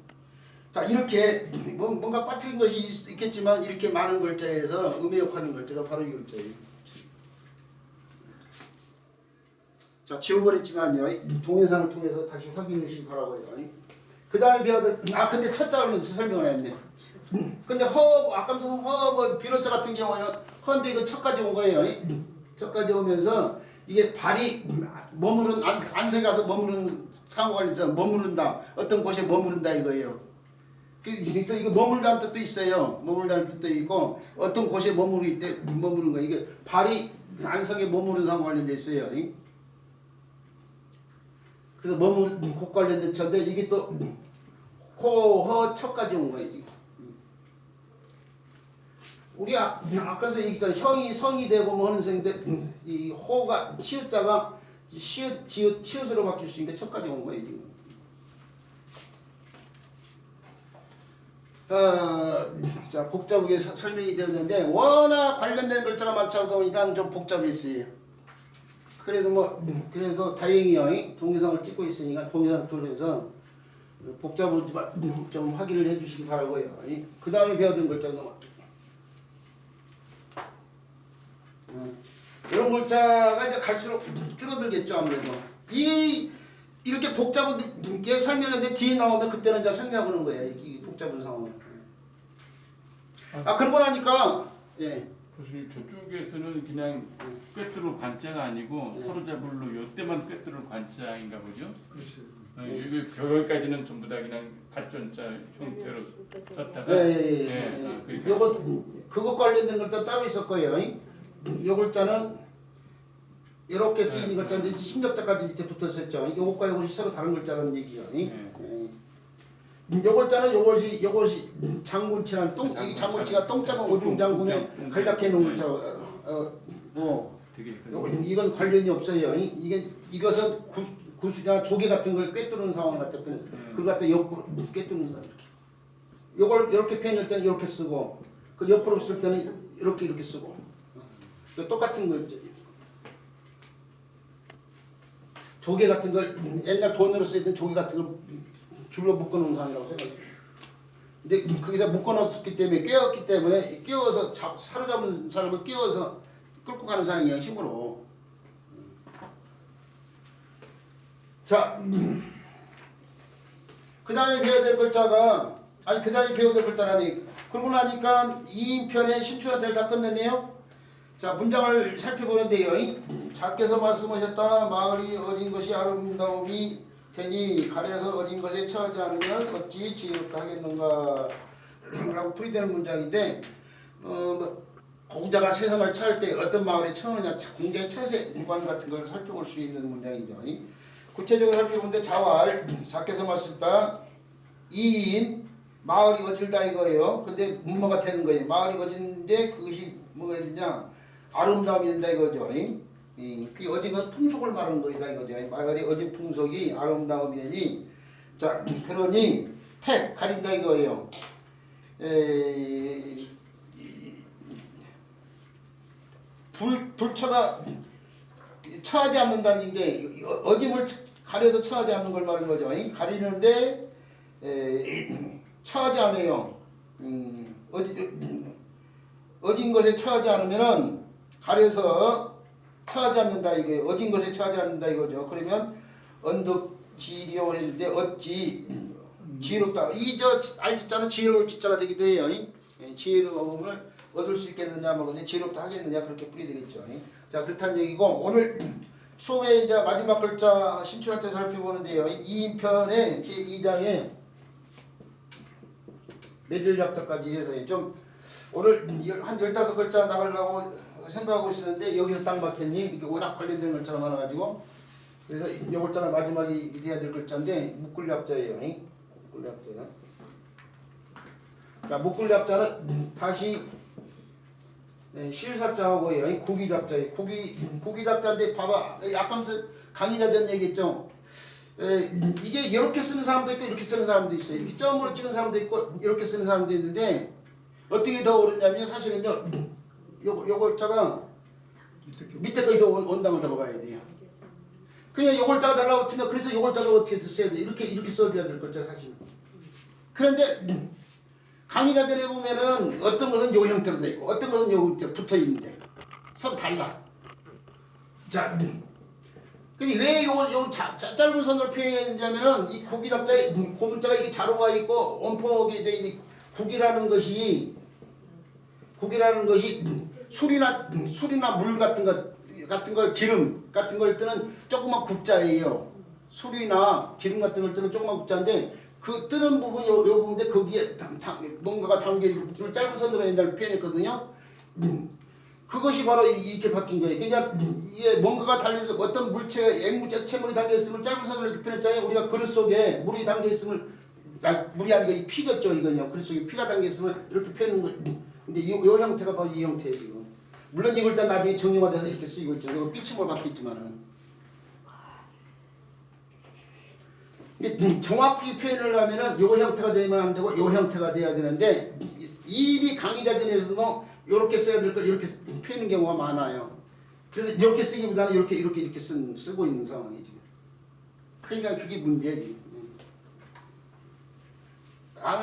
A: 자 이렇게 뭔가 빠뜨린 것이 있겠지만 이렇게 많은 글자에서 음해역하는 글자가 바로 이 글자예요. 자 지워버렸지만요. 동영상을 통해서 다시 확인해 주시기 바라고요. 그 다음에 배워야 될 근데 첫 자로는 설명을 했네. 근데 아까 무슨 뭐 비로자 같은 경우는 헌데 이거 첫까지 온 거예요. 첫까지 오면서 이게 발이 머무른 안색에 가서 머무르는 상호가 있어서 머무른다. 어떤 곳에 머무른다 이거예요. 그래서 이거 머물다는 뜻도 있어요. 머물다는 뜻도 있고 어떤 곳에 머무를 때 머무른 거 이게 발이 안석에 머무른 상호 관련돼 있어요. 그래서 머무른 곳 관련된 처인데 이게 또 호허 첫까지 온 거예요. 지금. 우리 아까서 얘기했잖아요. 형이 성이 되고 뭐 하는 성인데 이 호가 치읓자가 시읒 지읒 치읓으로 바뀔 수 있는 게 첫까지 온 거예요. 지금. 자 복잡하게 설명이 되었는데 워낙 관련된 글자가 많다 보니까 좀 복잡했어요. 그래도 다행히요. 동영상을 찍고 있으니까 동영상 통해서 복잡하지만 좀 확인을 해주시기 바라고요. 그 다음에 배워둔 글자가 넘어갈게요. 이런 글자가 이제 갈수록 줄어들겠죠 아무래도. 이렇게 복잡하게 설명했는데 뒤에 나오면 그때는 이제 생략하는 거예요. 이 복잡한 상황을. 그러고 나니까 예.
D: 교수님 저쪽에서는 그냥 꿰뚫을 관자가 아니고 서로 잡을로 요때만 꿰뚫을 관자인가 보죠?
C: 그렇지.
D: 여기 벽까지는 전부 다 그냥 발전자 형태로 썼다가 그래서
A: 요거 그거 관련된 글자 따로 있을 거예요. 요 글자는 이렇게 쓰이는 글자인데 힘적자까지 밑에 붙었었죠. 요것과 요것이 서로 다른 글자라는 얘기요. 요 글자는 요것이 장군치란 이게 장군치가 똥자가 오중장군에 간략해 놓은 글자.
D: 되게
A: 이건 관련이 없어요. 이것은 구수냐 조개 같은 걸 꿰뚫는 상황 같은 그걸 갖다 옆으로 꿰뚫는 상황. 요걸 이렇게 표현할 때는 이렇게 쓰고 그 옆으로 쓸 때는 이렇게 쓰고 똑같은 걸 조개 같은 걸 옛날 돈으로 쓰던 조개 같은 걸 줄로 묶어놓은 상이라고 생각해요. 근데 거기서 묶어놓았기 때문에 끼워서 사로잡은 사람을 끼워서 끌고 가는 상이에요 힘으로. 자, 그 다음에 배워야 될 글자가 그러고 나니까 2인편의 신춘한테를 다 끝냈네요. 자, 문장을 살펴보는데요. 작게서 말씀하셨다. 마을이 어진 것이 아름다움이 되니 가래에서 어진 것에 처하지 않으면 어찌 지혜롭다 하겠는가 라고 풀이되는 문장인데 공자가 세상을 처할 때 어떤 마을에 처하느냐 공자의 처세관 같은 걸 살펴볼 수 있는 문장이죠. 구체적으로 살펴보는데 자왈 작게서 말씀다 2인 마을이 어질다 이거예요. 근데 문모가 되는 거예요. 마을이 어진데 그것이 뭐가 되냐 아름다움이 된다 이거죠. 그 어진 건 풍속을 말하는 거이다 이거죠. 마을의 어진 풍속이 아름다움이 되니 자 그러니 택 가린다 이거예요. 불처가 처하지 않는다는 게 어짐을 가려서 처하지 않는 걸 말하는 거죠. 가리는데 처하지 않아요. 어진 것에 처하지 않으면은 가려서 처하지 않는다 이게 어진 것에 처하지 않는다 이거죠. 그러면 언덕지려 했는데 어찌 지혜롭다. 이저 알지자는 지혜로울 지자가 되기도 해요. 지혜로움을 얻을 수 있겠느냐 뭐 근데 지혜롭다 하겠느냐 그렇게 풀이 되겠죠. 자 그렇다는 얘기고 오늘 수업의 이제 마지막 글자 신춘할 때 살펴보는데요. 2인편의 제2장에 매질잡자까지 해서 좀 오늘 한 15글자 나가려고 생각하고 있었는데 여기서 딱 막혔니? 이게 워낙 관련된 글자가 많아가지고 그래서 이 글자가 마지막이 돼야 될 글자인데 묶을잡자예요. 묶을잡자요. 자 묶을잡자는 다시 실사자하고요. 구기잡자예요. 구기잡자인데 봐봐. 아까 강의자 전 얘기했죠. 이게 이렇게 쓰는 사람도 있고 이렇게 쓰는 사람도 있어요. 이렇게 점으로 찍은 사람도 있고 이렇게 쓰는 사람도 있는데 어떻게 더 오르냐면 사실은요. 요거 자가 밑에 거기 더 온당을 들어가야 돼요. 그냥 요 글자가 달라붙으면 그래서 요 글자도 어떻게 써야 돼? 이렇게 써줘야 될 글자 사실. 그런데 강의자들에 보면은 어떤 것은 요 형태로 돼 있고 어떤 것은 요 형태로 붙어 있는데 서로 달라. 자, 근데 왜 요 짧은 선으로 표현했냐면은 이 국이 작자에 고문자가 이게 자로가 있고 온폭이 이제 이 국이라는 것이 술이나 물 같은 걸 기름 같은 걸 뜨는 조그만 국자예요. 술이나 기름 같은 걸 뜨는 조그만 국자인데 그 뜨는 부분 요 부분인데 거기에 뭔가가 담겨 있는 짧은 선으로 옛날 표현했거든요. 그것이 바로 이렇게 바뀐 거예요. 그러니까 이게 뭔가가 달려서 어떤 물체, 액물체, 체물이 담겨 있으면 짧은 선으로 이렇게 표현했잖아요. 우리가 그릇 속에 물이 담겨 있으면 물이 아니고 이 피겠죠, 이건요. 그릇 속에 피가 담겨 있으면 이렇게 표현하는 거. 근데 이 형태가 바로 이 형태예요, 지금. 물론 이 글자 나중에 정형화돼서 이렇게 쓰이고 있죠. 이거 삐침으로 바뀌었지만은. 정확히 표현을 하면은 요 형태가 되면 안 되고 요 형태가 돼야 되는데 이미 강의자들에서도 이렇게 써야 될 걸 이렇게 표현하는 경우가 많아요. 그래서 이렇게 쓰기보다는 이렇게 쓰고 있는 상황이지. 그러니까 그게 문제지.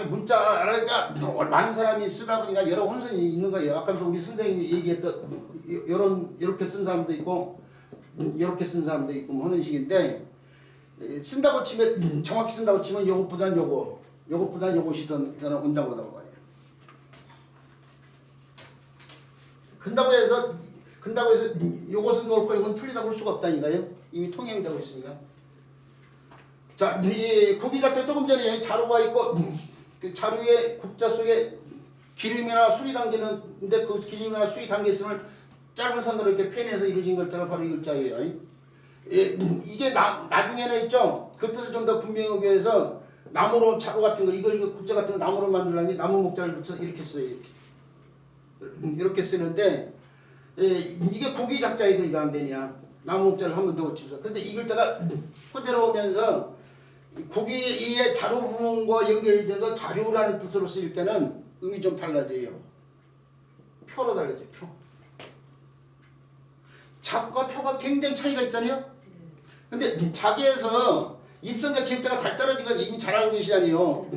A: 문자 그러니까 많은 사람이 쓰다 보니까 여러 혼선이 있는 거예요. 아까부터 우리 선생님이 얘기했던 이렇게 쓴 사람도 있고 이렇게 쓴 사람도 있고 하는 식인데 쓴다고 치면 정확히 쓴다고 치면 요것보단 요것보단 요것이 더 온다고 봐요. 근다고 해서 요것은 옳고 이건 틀리다고 볼 수가 없다니까요. 이미 통용이 되고 있으니까. 자, 이 국이 자체 조금 전에 자루가 있고 그 자루의 국자 속에 기름이나 술이 담기는데 그 기름이나 술이 담겨 있음을 짧은 선으로 이렇게 표현해서 이루어진 글자가 바로 이 글자예요. 이게 나중에는 있죠. 그 뜻을 좀 더 분명하게 해서 나무로 자루 같은 거 이걸 국자 같은 거 나무로 만들려니 나무 목자를 붙여서 이렇게 써요. 이렇게 쓰는데 이게 국이 작자에 그러니까 안 되냐. 나무 목자를 한 번 더 붙여서. 근데 이 글자가 호재로 오면서 국이의 자료 부분과 연결이 돼서 자료라는 뜻으로 쓰일 때는 의미 좀 달라져요. 표로 달라져요. 표. 작과 표가 굉장히 차이가 있잖아요. 근데 작에서 입선자 기역자가 달 떨어진 건 이미 잘 알고 계시잖아요.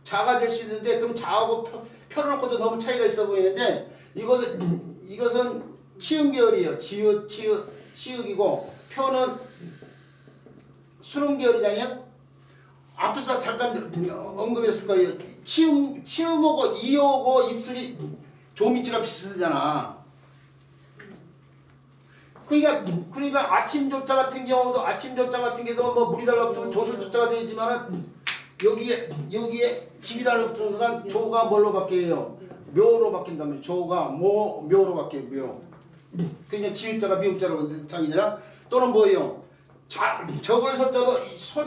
A: 자가 될 수 있는데 그럼 자하고 표를 놓고도 너무 차이가 있어 보이는데 이것은 치읓 계열이에요. 치읓이고 표는 수능 계열이잖아요. 앞에서 잠깐 언급했을 거예요. 치음하고 이하고 입술이 조미지가 비슷하잖아. 그러니까 아침 조자 같은 경우도 뭐 물이 달라붙으면 조설 조자가 되지만은 여기에 집이 달라붙는 순간 조가 뭘로 바뀌어요? 묘로 바뀐다면 조가 묘로 바뀌어요. 묘. 그러니까 지읒자가 미읒자로 장이잖아. 또는 뭐예요? 저걸 서자도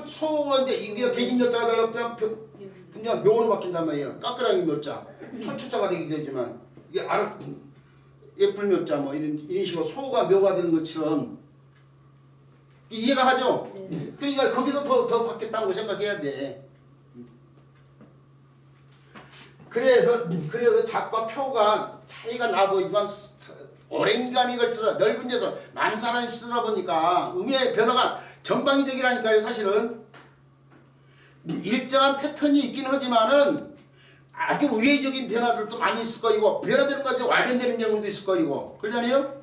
A: 소인데 이게 계집여자가 달라붙으면 그냥 묘로 바뀐단 말이에요. 까끄랑이 묘자, 초초자가 되기도 하지만 이게 예쁠 묘자 뭐 이런 식으로 소가 묘가 되는 것처럼 이해가 하죠. 그러니까 거기서 더 바뀌었다고 생각해야 돼. 그래서 작과 표가 차이가 나 보이지만 오랜 기간이 걸쳐서 넓은 데서 많은 사람이 쓰다 보니까 의미의 변화가 전방위적이라니까요. 사실은 일정한 패턴이 있긴 하지만은 아주 우회적인 변화들도 많이 있을 거이고 변화되는 것이 완전되는 경우도 있을 거이고 그러잖아요.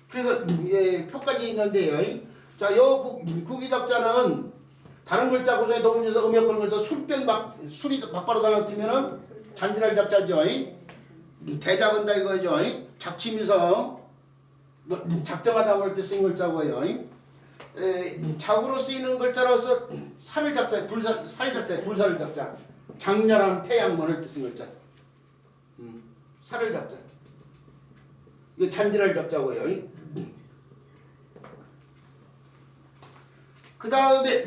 A: 그래서 표까지 있는데요. 자, 요 구기작자는 다른 글자 구조에 도움을 줘서 음역을 걸면서 술이 막바로 달라붙으면은 잔진할 작자죠. 대작은다 이거죠. 작치면서 작정하다 할 때 쓰인 글자고요. 작으로 쓰이는 글자로서 살을 작자, 불살을 작자, 장렬한 태양만을 뜻인 글자. 살을 작자. 이거 잔진할 작자고요. 그 다음에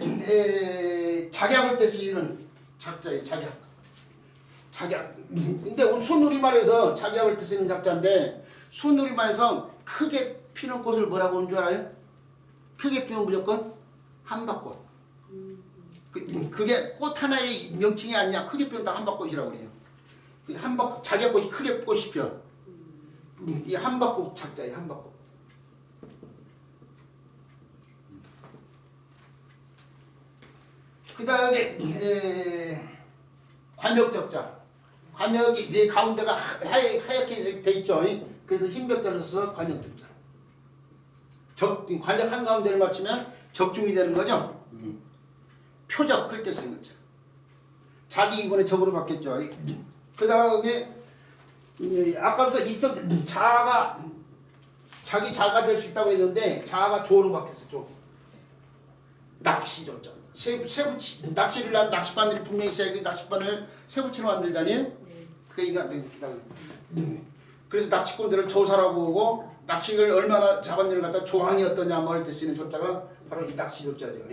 A: 작약을 때 쓰이는 작자예요. 작약. 근데 우리 순우리말에서 작약을 뜻하는 작자인데 순우리말에서 크게 피는 꽃을 뭐라고 하는 줄 알아요? 크게 피면 무조건 한박꽃. 그게 꽃 하나의 명칭이 아니야. 크게 피면 다 한박꽃이라고 그래요. 작약꽃이 크게 꽃이 펴. 이 한박꽃 작자예요. 한박꽃. 그다음에 관역적자. 관역이 이제 가운데가 하얗게 돼 있죠. 그래서 흰 벽자를 써서 관역적자. 관역 한 가운데를 맞추면 적중이 되는 거죠. 표적 클 때 쓰는 거죠. 자기 이번에 적으로 바뀌었죠. 그 다음에 아까부터 입선 자아가 자기 자아가 될 수 있다고 했는데 자아가 조로 바뀌었어. 조. 낚시조죠. 낚시를 하면 낚시바늘이 분명히 있어야 그 낚시바늘 새부치로 만들자니. 그러니까 그래서 낚시꾼들을 조사라고 하고 낚시를 얼마나 잡았는지를 갖다 조항이 어떠냐 뭐 할 때 쓰는 조자가 바로 이 낚시조자죠.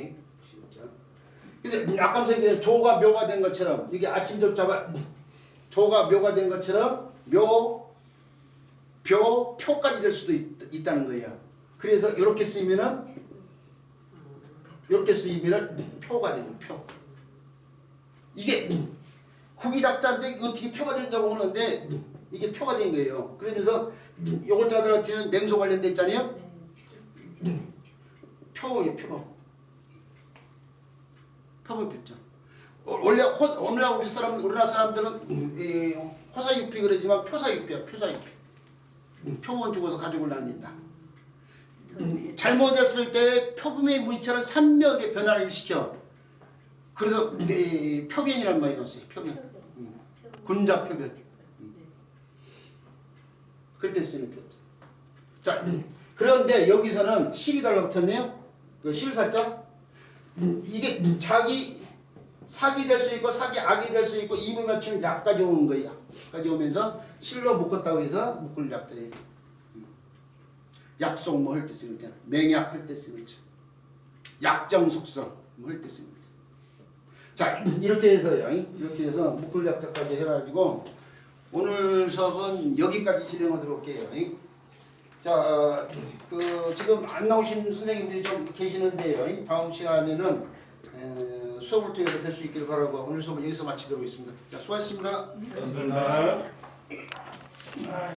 A: 근데 아까부터 이제 조가 묘가 된 것처럼 이게 아침 조자가 조가 묘가 된 것처럼 표까지 될 수도 있다는 거예요. 그래서 이렇게 쓰이면은 표가 되는 표. 이게 구기작자인데 어떻게 표가 된다고 하는데 이게 표가 된 거예요. 그러면서 요걸 자들한테는 맹소 관련돼 있잖아요. 표예요, 표. 표본 표죠. 원래 우리나라 사람들은 호사유피 그러지만 표사유피야, 표사유피. 표본 주고서 가족을 나뉜다. 잘못했을 때 표범의 무의처럼 산명의 변화를 시켜. 그래서 표변이라는 말이 나왔어요. 표변. 군자 표변. 그럴 때 쓰는 표죠. 자, 그런데 여기서는 실이 달라붙었네요. 그 실사자. 이게 자기 사기 될 수 있고 사기 악이 될 수 있고 이무 맞추면 약까지 오는 거예요. 약까지 오면서 실로 묶었다고 해서 묶을 약도 해요. 약속 뭐 할 때 쓰는 거죠. 맹약 할 때 쓰는 거죠. 약정 속성 뭐 할 때 쓰는 거죠. 자, 이렇게 해서요. 이렇게 해서 묶을 약자까지 해가지고 오늘 수업은 여기까지 진행하도록 할게요. 자, 지금 안 나오신 선생님들이 좀 계시는데요. 다음 시간에는 수업을 통해서 뵐 수 있기를 바라고 오늘 수업을 여기서 마치도록 하겠습니다. 자, 수고하셨습니다.
D: 감사합니다.